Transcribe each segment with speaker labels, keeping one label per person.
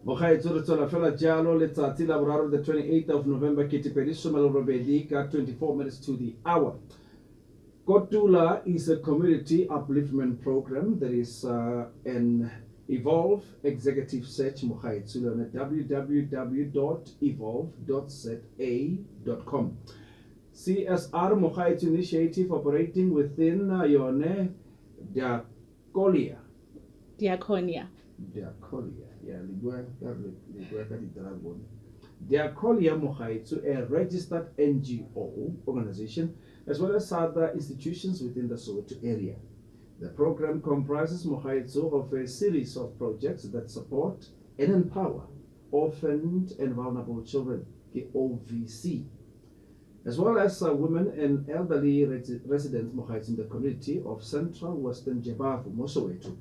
Speaker 1: Mogaetso re tswela fela jalo letsatsi la boraro the 28th of November ke tipedi robedi ka 24 minutes to the hour. Kotula is a community upliftment program that is an Evolve Executive Search Mogaetso on www.evolve.za.com. CSR Mogaetso initiative operating within Yone Diakonia.
Speaker 2: Diakonia.
Speaker 1: Yeah, Diakonia Mogaetso, a registered NGO organization, as well as other institutions within the Soweto area. The program comprises Mogaetso of a series of projects that support and empower orphaned and vulnerable children, the OVC, as well as women and elderly residents Mogaetso in the community of Central Western Jebavu, Soweto,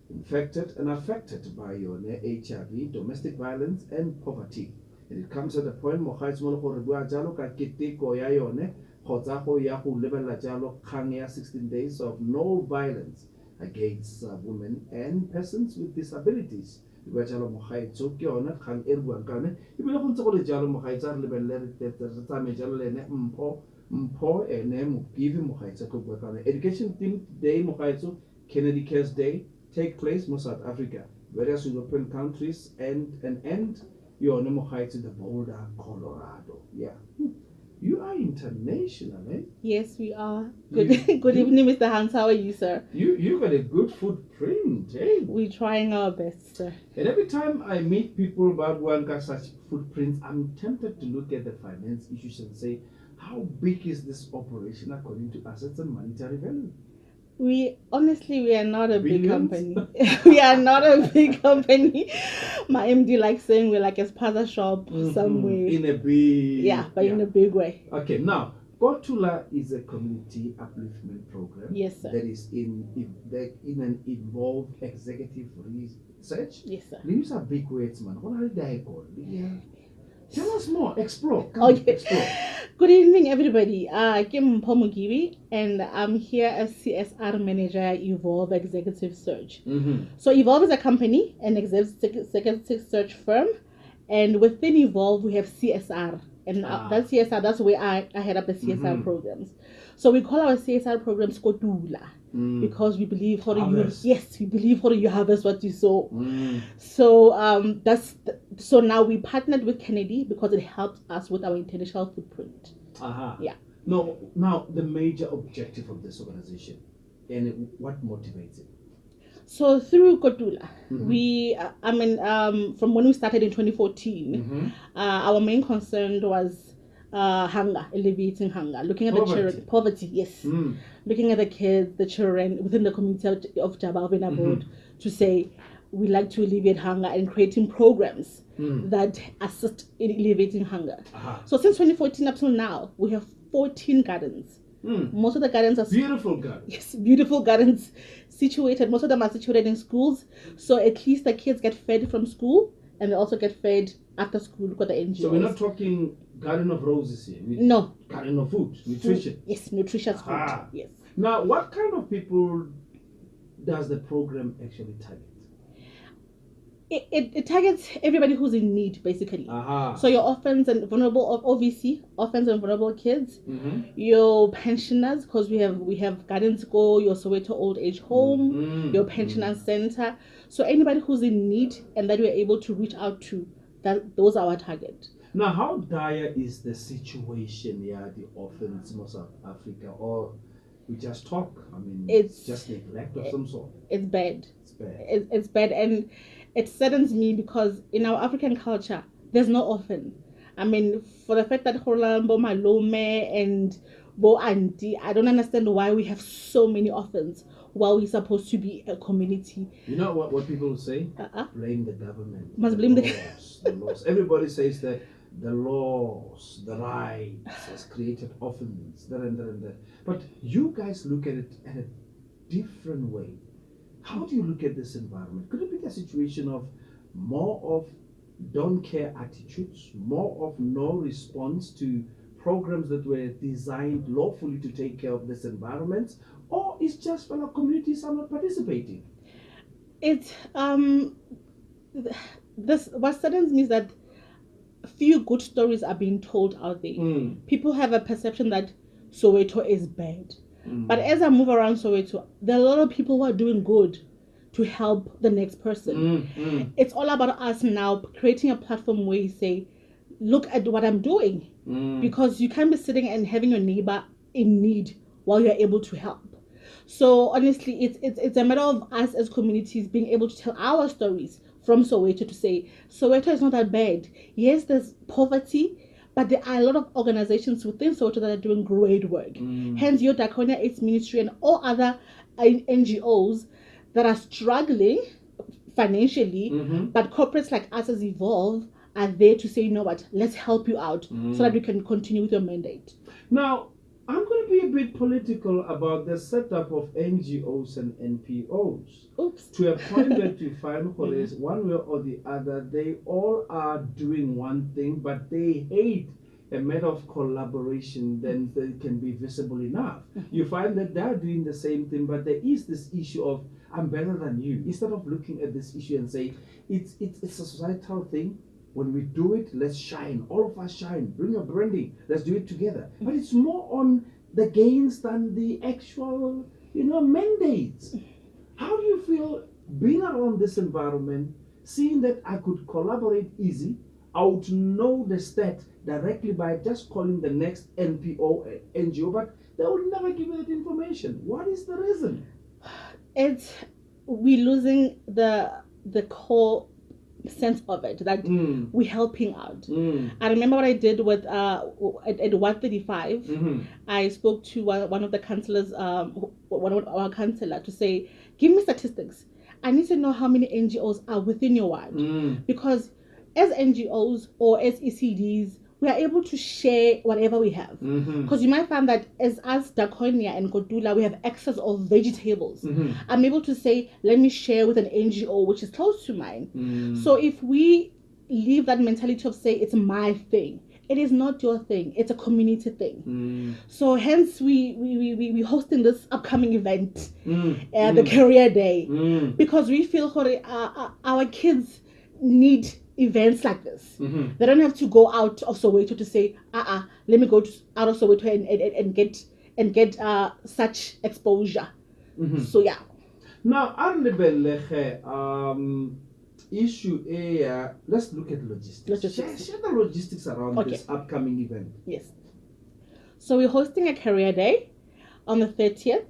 Speaker 1: infected and affected by HIV, domestic violence, and poverty. And it comes at a point Mogaetso mo gore bua jalo ka keteko ya yone kgotsa go ya go lebella jalo kgang ya 16 days of no violence against women and persons with disabilities. Bua jalo Mogaetso ke yone kgang e re buang ka yone ebile go ntse go le jalo Mogaetso a re lebelle re tsamaye jalo le ene Mpho Mugivhi Mogaetso go bua ka yone. Education Team Day Mogaetso, Kennedy Cares Day take place in South Africa, various European countries, and your Mogaetso in the Boulder, Colorado. Yeah. You are international, eh?
Speaker 2: Yes, we are. Good evening, Mr. Hans. How are you, sir?
Speaker 1: You got a good footprint, eh?
Speaker 2: We're trying our best, sir.
Speaker 1: And every time I meet people about one got such footprints, I'm tempted to look at the finance issues and say, how big is this operation according to assets and monetary value?
Speaker 2: We are not a big
Speaker 1: Billions?
Speaker 2: company. We are not a big company. My MD likes saying we're like a spaza shop somewhere.
Speaker 1: In a big...
Speaker 2: in a big way.
Speaker 1: Okay, now, Kotula is a community upliftment program.
Speaker 2: Yes, sir.
Speaker 1: That is in an Evolve Executive Research.
Speaker 2: Yes, sir.
Speaker 1: These are big words, man. What are they called? Yeah. Tell us more. Explore. Explore.
Speaker 2: Good evening, everybody. I'm Mpho Mugivhi, and I'm here as CSR Manager at Evolve Exec-Search. So Evolve is a company, an Exec-Search firm, and within Evolve we have CSR, and that CSR, that's where I head up the CSR programs. So we call our CSR programs Kotula. Because we believe we believe you harvest what you sow. So so now we partnered with Kennedy because it helps us with our international footprint. Yeah.
Speaker 1: No, now the major objective of this organization and what motivates it?
Speaker 2: So through Kotula, we from when we started in 2014, our main concern was hunger, alleviating hunger, looking at the children, poverty, yes. Looking at the kids, the children within the community of Jabavu and abroad to say we like to alleviate hunger and creating programs that assist in alleviating hunger. So since 2014 up till now, we have 14 gardens. Most of the gardens are
Speaker 1: beautiful gardens.
Speaker 2: Yes, beautiful gardens situated. Most of them are situated in schools, so at least the kids get fed from school and they also get fed after school. Look at the NGOs.
Speaker 1: So we're not talking garden of roses here.
Speaker 2: No.
Speaker 1: Garden of food, nutrition.
Speaker 2: Yes, nutritious food. Yes.
Speaker 1: Now, what kind of people does the program actually target?
Speaker 2: It targets everybody who's in need, basically. So your orphans and vulnerable, OVC, orphans and vulnerable kids, your pensioners, because we have Gardens Go, your Soweto Old Age Home, your pensioner center. So anybody who's in need and that we're able to reach out to, those are our target.
Speaker 1: Now, how dire is the situation here, the orphans in South Africa, or we just talk? I mean, it's just neglect of some sort.
Speaker 2: It's bad.
Speaker 1: It's bad.
Speaker 2: It's bad, and it saddens me because in our African culture, there's no orphan. I mean, for the fact that Bo Malome and Bo Auntie, I don't understand why we have so many orphans while we're supposed to be a community.
Speaker 1: You know what people say? Blame the government.
Speaker 2: Must blame the
Speaker 1: laws. Everybody says that the laws, the rights has created orphans, that and that and that. But you guys look at it in a different way. How do you look at this environment? Could it be a situation of more of don't care attitudes, more of no response to programs that were designed lawfully to take care of this environment, or it's just when our communities are not participating?
Speaker 2: It's this what saddens me is that few good stories are being told out there. People have a perception that Soweto is bad. But as I move around Soweto, there are a lot of people who are doing good to help the next person. It's all about us now creating a platform where you say, look at what I'm doing. Because you can't be sitting and having your neighbor in need while you're able to help. So honestly, it's a matter of us as communities being able to tell our stories from Soweto to say, Soweto is not that bad. Yes, there's poverty, but there are a lot of organizations within Soweto that are doing great work. Hence, your Diakonia Aids Ministry and all other NGOs that are struggling financially, but corporates like us as Evolve are there to say, you know what, let's help you out so that we can continue with your mandate.
Speaker 1: Now, I'm going to be a bit political about the setup of NGOs and NPOs.
Speaker 2: Oops.
Speaker 1: To a point that you find, one way or the other, they all are doing one thing, but they hate a matter of collaboration, then they can be visible enough. You find that they're doing the same thing, but there is this issue of, I'm better than you. Instead of looking at this issue and say, it's a societal thing. When we do it, let's shine. All of us shine. Bring your branding. Let's do it together. But it's more on the gains than the actual, mandates. How do you feel being around this environment, seeing that I could collaborate easy? I would know the stat directly by just calling the next NPO, NGO, but they will never give me that information. What is the reason?
Speaker 2: We're losing the core sense of it, that we're helping out. I remember what I did with at 135. I spoke to one of the councillors, one of our councillor, to say, give me statistics. I need to know how many NGOs are within your ward, because as NGOs or as ECDs, we are able to share whatever we have. Because you might find that as us, Diakonia and Kotula, we have access of vegetables. I'm able to say, let me share with an NGO which is close to mine. So if we leave that mentality of say, it's my thing, it is not your thing, it's a community thing. So hence we hosting this upcoming event, the Career Day, because we feel our kids need events like this. They don't have to go out of Soweto to say, let me go out of Soweto and get such exposure. So yeah.
Speaker 1: Now, issue A, let's look at logistics. Share the logistics around this upcoming event.
Speaker 2: Yes. So we're hosting a Career Day on the 30th,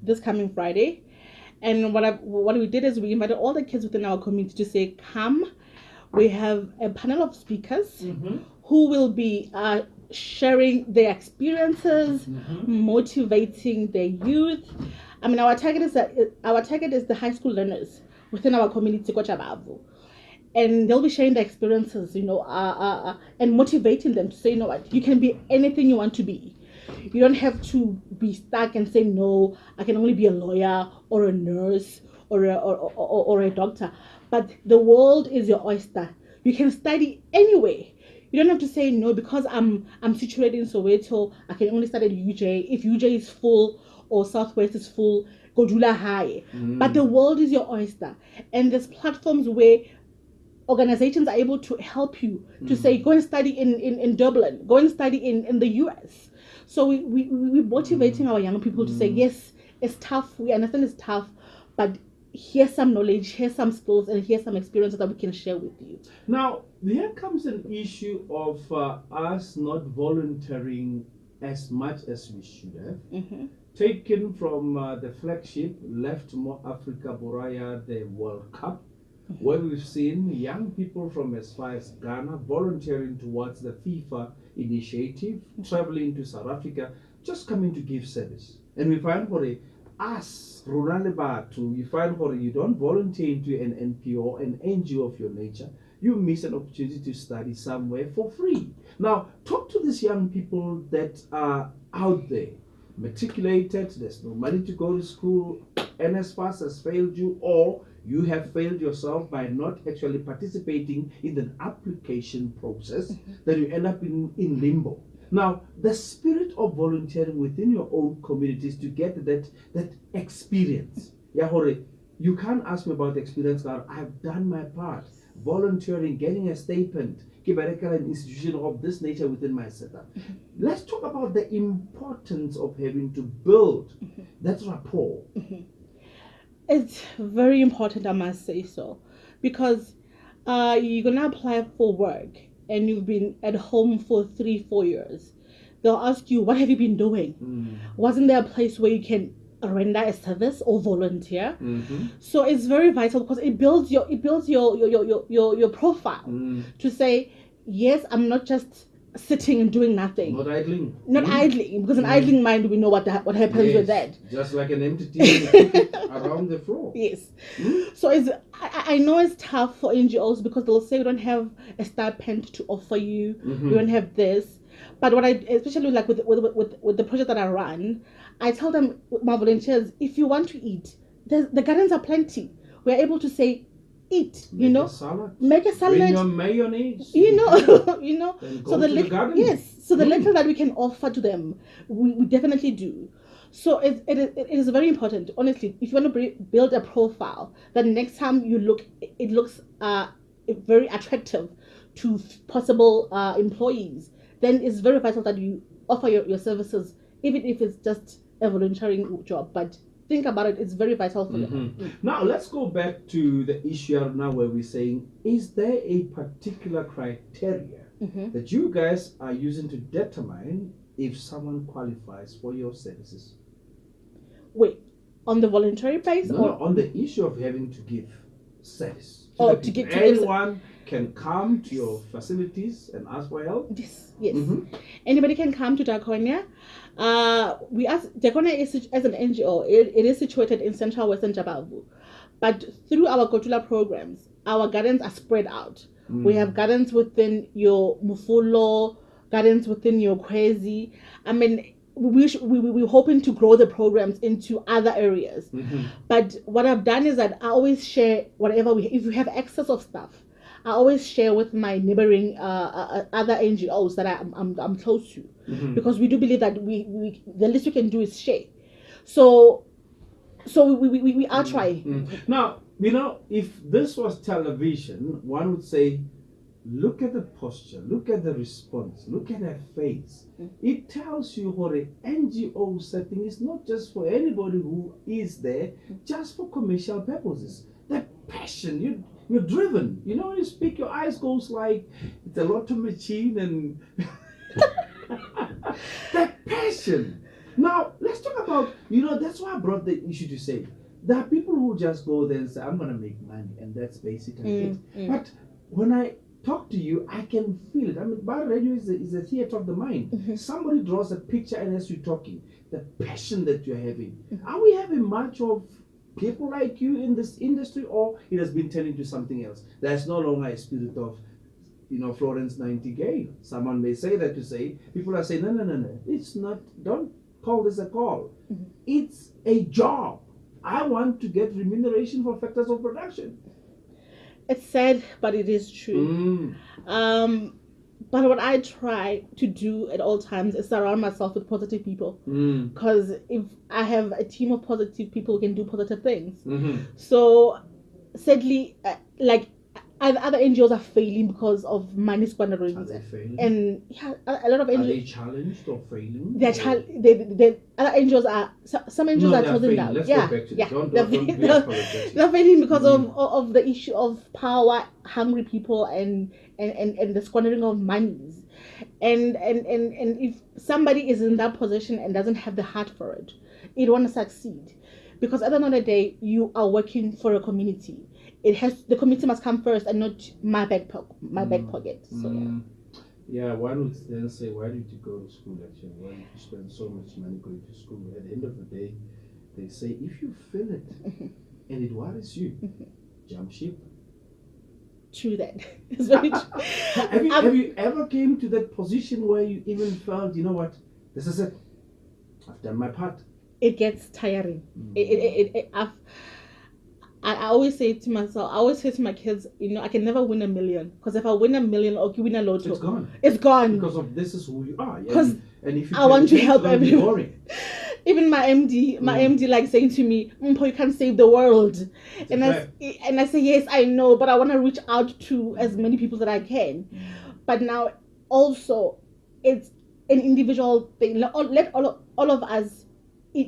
Speaker 2: this coming Friday. And what we did is we invited all the kids within our community to say, come. We have a panel of speakers who will be sharing their experiences, motivating their youth. I mean, our target is the high school learners within our community, and they'll be sharing their experiences, and motivating them to say, you know what, you can be anything you want to be. You don't have to be stuck and say, no, I can only be a lawyer or a nurse or a doctor. But the world is your oyster. You can study anywhere. You don't have to say, no, because I'm situated in Soweto, I can only study at UJ. If UJ is full or Southwest is full, Kotula High. But the world is your oyster. And there's platforms where organizations are able to help you to say, go and study in Dublin, go and study in the US. So we're motivating our young people to say, yes, it's tough. We understand it's tough, but here's some knowledge, here's some skills, and here's some experiences that we can share with you.
Speaker 1: Now, here comes an issue of us not volunteering as much as we should have. Taken from the flagship, Left More Africa Boraya, the World Cup, where we've seen young people from as far as Ghana volunteering towards the FIFA initiative, traveling to South Africa, just coming to give service. And we find us, you find you don't volunteer into an NPO, an NGO of your nature, you miss an opportunity to study somewhere for free. Now, talk to these young people that are out there, matriculated, there's no money to go to school, NSFAS has failed you, or you have failed yourself by not actually participating in the application process, that you end up in limbo. Now, the spirit of volunteering within your own communities to get that experience. You can't ask me about the experience, I've done my part. volunteering, getting a stipend, an institution of this nature within my setup. Let's talk about the importance of having to build that rapport.
Speaker 2: It's very important, I must say so, because you're gonna apply for work and you've been at home for 3-4 years. They'll ask you, what have you been doing? Wasn't there a place where you can render a service or volunteer? So it's very vital because it builds your profile to say, yes, I'm not just sitting and doing nothing.
Speaker 1: Not idling.
Speaker 2: Not idling, because an idling mind, we know what happens with that.
Speaker 1: Just like an empty tin around the floor.
Speaker 2: Yes. So I know it's tough for NGOs because they'll say we don't have a stipend to offer you. We don't have this. But what especially like with the project that I run, I tell them, my volunteers, if you want to eat, the gardens are plenty. We're able to say, eat, make a salad.
Speaker 1: Bring your mayonnaise.
Speaker 2: So the little that we can offer to them, we definitely do. So it is very important, honestly. If you want to build a profile, that next time you look, it looks very attractive to possible employees. Then it's very vital that you offer your services, even if it's just a volunteering job. But think about it, it's very vital for them.
Speaker 1: Now, let's go back to the issue now where we're saying, is there a particular criteria that you guys are using to determine if someone qualifies for your services?
Speaker 2: Wait, on the voluntary base?
Speaker 1: No, on the issue of having to give service.
Speaker 2: To give to
Speaker 1: anyone can come to your facilities and ask for help?
Speaker 2: Yes. Anybody can come to Diakonia. We ask, Diakonia is, as an NGO, it is situated in Central Western Jabavu. But through our Kotula programs, our gardens are spread out. We have gardens within your Mufulo, gardens within your Kwezi. I mean, we're hoping to grow the programs into other areas. But what I've done is that I always share whatever if we have excess of stuff, I always share with my neighboring other NGOs that I'm close to, because we do believe that we the least we can do is share. So we are trying.
Speaker 1: Now, if this was television, one would say, look at the posture, look at the response, look at her face. It tells you what an NGO setting is, not just for anybody who is there, just for commercial purposes. That passion, you're driven. When you speak, your eyes goes like it's a lotto machine and that passion. Now, let's talk about, that's why I brought the issue to say, there are people who just go there and say, I'm going to make money, and that's basically it. But when I talk to you, I can feel it. I mean, bar radio is a theater of the mind. Somebody draws a picture, and as you're talking, the passion that you're having. Are we having much of people like you in this industry, or it has been turned into something else? There's no longer a spirit of, Florence Nightingale. Someone may say that to say, people are saying, no, it's not, don't call this a call. It's a job. I want to get remuneration for factors of production.
Speaker 2: It's sad, but it is true. But what I try to do at all times is surround myself with positive people. Because if I have a team of positive people who can do positive things. So sadly, other NGOs are failing because of money squanderings.
Speaker 1: Are they failing?
Speaker 2: And a lot of NGOs...
Speaker 1: Are they challenged or failing?
Speaker 2: Other NGOs are... Some NGOs are closing down.
Speaker 1: Let's go back to this. Don't be apologetic.
Speaker 2: They're failing because of the issue of power, hungry people, and the squandering of monies. And if somebody is in that position and doesn't have the heart for it, it won't succeed. Because at the end of the day, you are working for a community. The community must come first and not my back pocket. So
Speaker 1: yeah, one would then say, why did you go to school actually? Why did you spend so much money going to school? At the end of the day, they say, if you feel it and it worries you, jump ship.
Speaker 2: True that. It's very true.
Speaker 1: Have you ever came to that position where you even felt, you know what, this is it, I've done my part?
Speaker 2: It gets tiring. I always say to myself, I always say to my kids, I can never win 1 million. Because if I win 1 million or you win a lotto,
Speaker 1: it's gone.
Speaker 2: It's gone.
Speaker 1: Because of this is who you are.
Speaker 2: Because
Speaker 1: and if you
Speaker 2: I want to help everyone. Even my MD like saying to me, Mpho, you can't save the world. And I say, yes, I know, but I want to reach out to as many people that I can. But now also it's an individual thing. Let all of us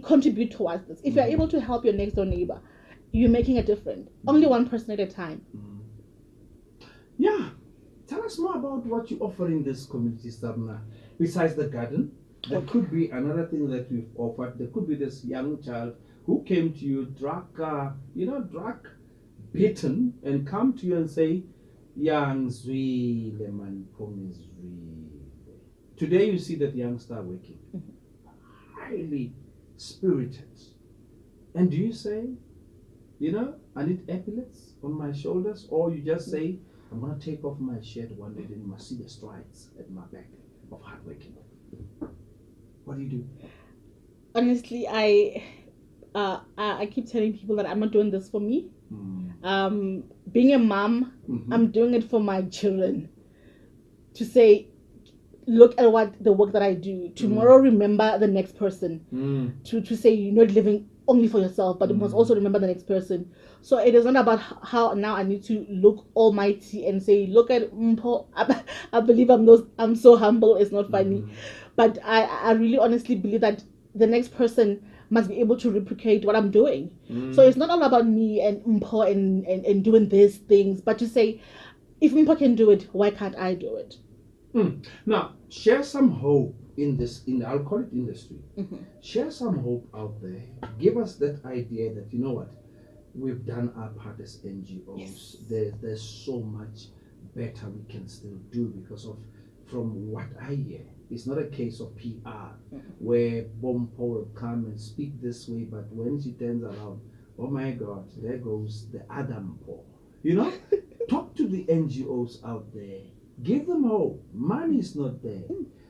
Speaker 2: contribute towards this. If you're able to help your next door neighbor, you're making a difference. Only one person at a time.
Speaker 1: Yeah. Tell us more about what you offer in this community, Sarna. Besides the garden, there could be another thing that you've offered. There could be this young child who came to you, drug bitten, and come to you and say, "Young Zwile man Zwile." Today you see that youngster working, highly spirited. And do you say, I need epaulets on my shoulders, or you just say, I'm going to take off my shirt one day, then you must see the strides at my back of hard working. What do you do?
Speaker 2: Honestly, I keep telling people that I'm not doing this for me. Being a mom, I'm doing it for my children. To say, look at what the work that I do. Tomorrow, remember the next person. To say you're not living only for yourself, but you must also remember the next person. So it is not about how now I need to look almighty and say, look at Mpho. I believe I'm so humble. It's not funny, but I really honestly believe that the next person must be able to replicate what I'm doing. So it's not all about me and Mpho and doing these things, but to say, if Mpho can do it, why can't I do it?
Speaker 1: Now, share some hope in the alcoholic industry. Share some hope out there. Give us that idea that, we've done our part as NGOs.
Speaker 2: Yes.
Speaker 1: There's so much better we can still do from what I hear. It's not a case of PR where Mpho will come and speak this way, but when she turns around, oh my God, there goes the other Mpho. Talk to the NGOs out there. Give them hope. Money is not there.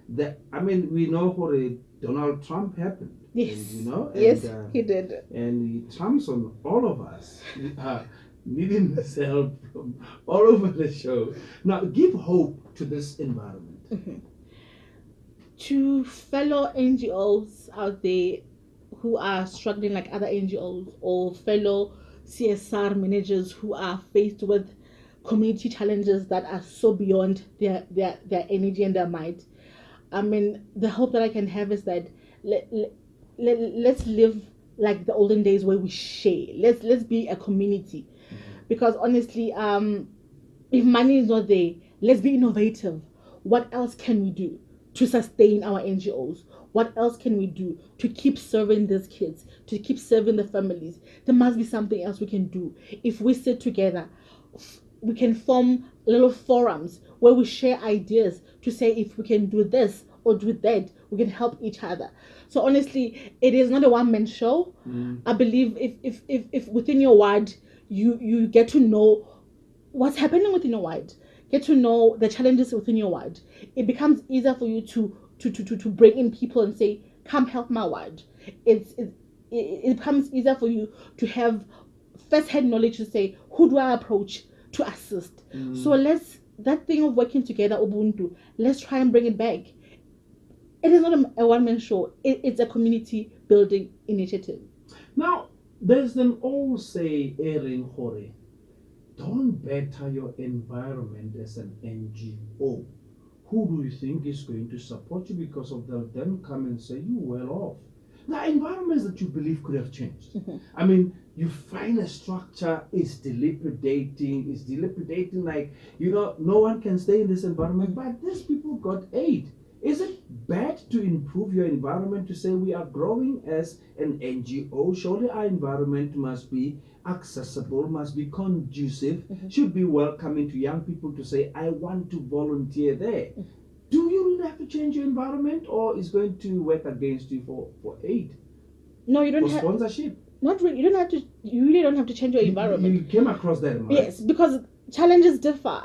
Speaker 1: We know what Donald Trump happened.
Speaker 2: Yes.
Speaker 1: And,
Speaker 2: yes, he did.
Speaker 1: And he trumps on all of us, needing this help from all over the show. Now, give hope to this environment.
Speaker 2: To fellow NGOs out there who are struggling like other NGOs, or fellow CSR managers who are faced with community challenges that are so beyond their energy and their might. The hope that I can have is that let's live like the olden days where we share. Let's be a community. Because honestly, if money is not there, let's be innovative. What else can we do to sustain our NGOs? What else can we do to keep serving these kids, to keep serving the families? There must be something else we can do. If we sit together, we can form little forums where we share ideas to say, if we can do this or do that, we can help each other. So honestly, it is not a one-man show. I believe if within your ward, you get to know what's happening within your ward, get to know the challenges within your ward, it becomes easier for you to bring in people and say, come help my ward. It becomes easier for you to have first-hand knowledge to say, who do I approach to assist? So that thing of working together, Ubuntu, let's try and bring it back. It is not a one-man show. It's a community building initiative.
Speaker 1: Now, there's an old say, Erin Hore, don't better your environment as an NGO. Who do you think is going to support you? Because of they'll then come and say, you well off. The environments that you believe could have changed. You find a structure is dilapidating like, no one can stay in this environment, but these people got aid. Is it bad to improve your environment, to say we are growing as an NGO? Surely our environment must be accessible, must be conducive, should be welcoming to young people to say, I want to volunteer there. Do you really have to change your environment, or is going to work against you for aid?
Speaker 2: No, you don't
Speaker 1: have sponsorship.
Speaker 2: Not really. You really don't have to change your environment.
Speaker 1: You came across that, right?
Speaker 2: Yes, because challenges differ.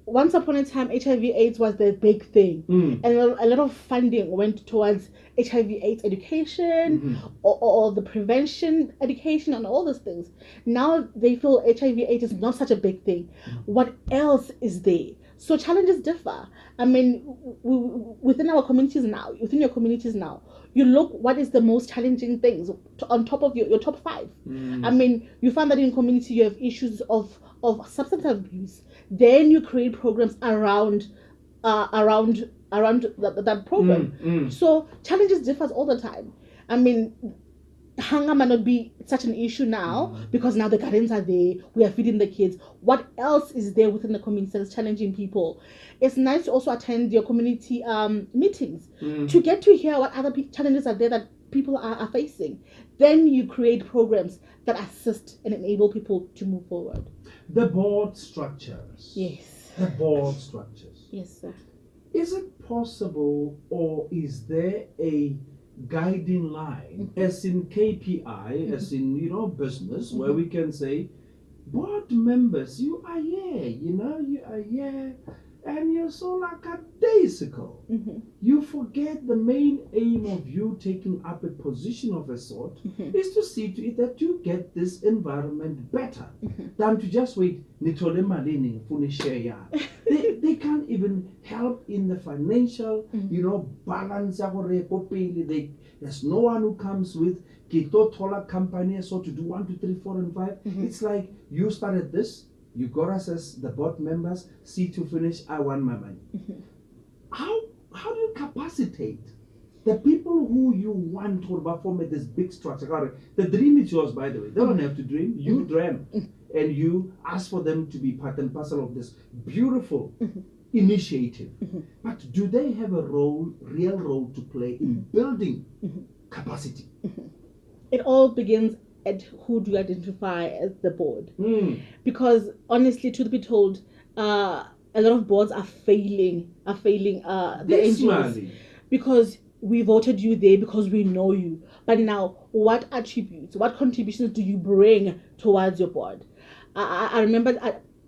Speaker 2: Once upon a time, HIV/AIDS was the big thing, and a lot of funding went towards HIV/AIDS education or the prevention education and all those things. Now they feel HIV/AIDS is not such a big thing. What else is there? So challenges differ. I mean, within your communities now, you look what is the most challenging things on top of your top 5. I mean, you find that in community you have issues of substance abuse. Then you create programs around that program. So challenges differs all the time. I mean, hunger might not be such an issue now because now the gardens are there, we are feeding the kids. What else is there within the community that's challenging people? It's nice to also attend your community meetings to get to hear what other challenges are there that people are facing. Then you create programs that assist and enable people to move forward.
Speaker 1: The board structures.
Speaker 2: Yes.
Speaker 1: The board structures.
Speaker 2: Yes, sir.
Speaker 1: Is it possible, or is there a guiding line, as in KPI, as in business, where we can say, board members, you are here, you are here, and you're so lackadaisical. You forget the main aim of you taking up a position of a sort is to see to it that you get this environment better than to just wait. They can't even help in the financial, balance. There's no one who comes with Kotula company, so to do 1, 2, 3, 4, and 5. It's like you started this. You got us as the board members, see to finish, I want my money. How do you capacitate the people who you want to perform at this big structure? The dream is yours, by the way. They don't have to dream. You dream. And you ask for them to be part and parcel of this beautiful initiative. But do they have a real role to play in building capacity?
Speaker 2: It all begins at who do you identify as the board, because honestly, truth be told, a lot of boards are failing the NGOs because we voted you there because we know you. But now, what attributes, what contributions do you bring towards your board? I remember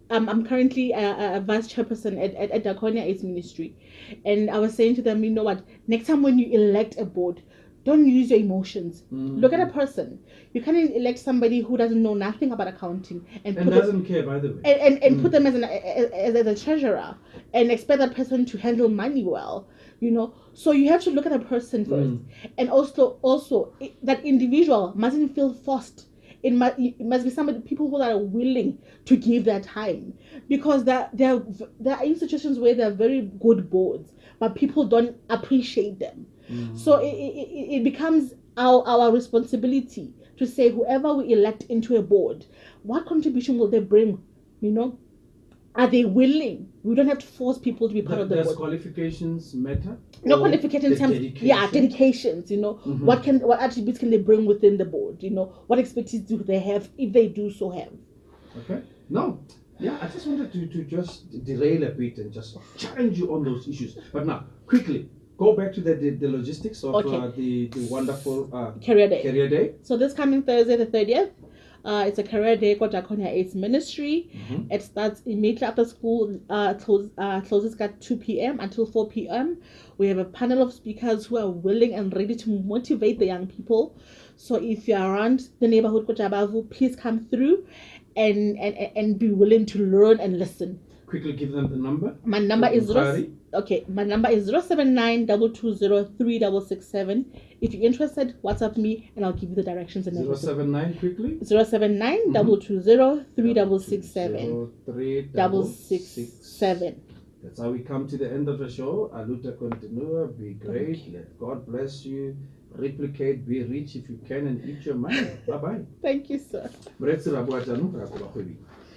Speaker 2: I'm currently a vice chairperson at Diakonia Aids Ministry, and I was saying to them, you know what, next time when you elect a board, don't use your emotions. Look at a person. You can't elect somebody who doesn't know nothing about accounting and
Speaker 1: doesn't care, by the way,
Speaker 2: and put them as a treasurer and expect that person to handle money well. So you have to look at a person first, and also that individual mustn't feel forced. It must be people who are willing to give their time, because there are institutions where there are very good boards, but people don't appreciate them. So it becomes our responsibility to say, whoever we elect into a board, what contribution will they bring? Are they willing? We don't have to force people to be part of the board.
Speaker 1: Does qualifications matter?
Speaker 2: No, qualifications in terms, dedications. What attributes can they bring within the board? What expertise do they have, if they do so have?
Speaker 1: Okay. No. Yeah, I just wanted to just derail a bit and just challenge you on those issues. But now, quickly, go back to the logistics of the wonderful
Speaker 2: Career Day.
Speaker 1: Career Day.
Speaker 2: So this coming Thursday, the 30th, it's a career day called Diakonia Aids Ministry. It starts immediately after school, closes at 2 p.m. until 4 p.m. We have a panel of speakers who are willing and ready to motivate the young people. So if you're around the neighborhood, Kojabavu, please come through and be willing to learn and listen.
Speaker 1: Quickly give them the number.
Speaker 2: My number is 079-220-3667. If you're interested, WhatsApp me and I'll give you the directions and everything.
Speaker 1: 079 quickly.
Speaker 2: 079-220-3667.
Speaker 1: That's how we come to the end of the show. Aluta continua, be great. Let God bless you. Replicate, be rich if you can, and eat your money. Bye bye.
Speaker 2: Thank you, sir.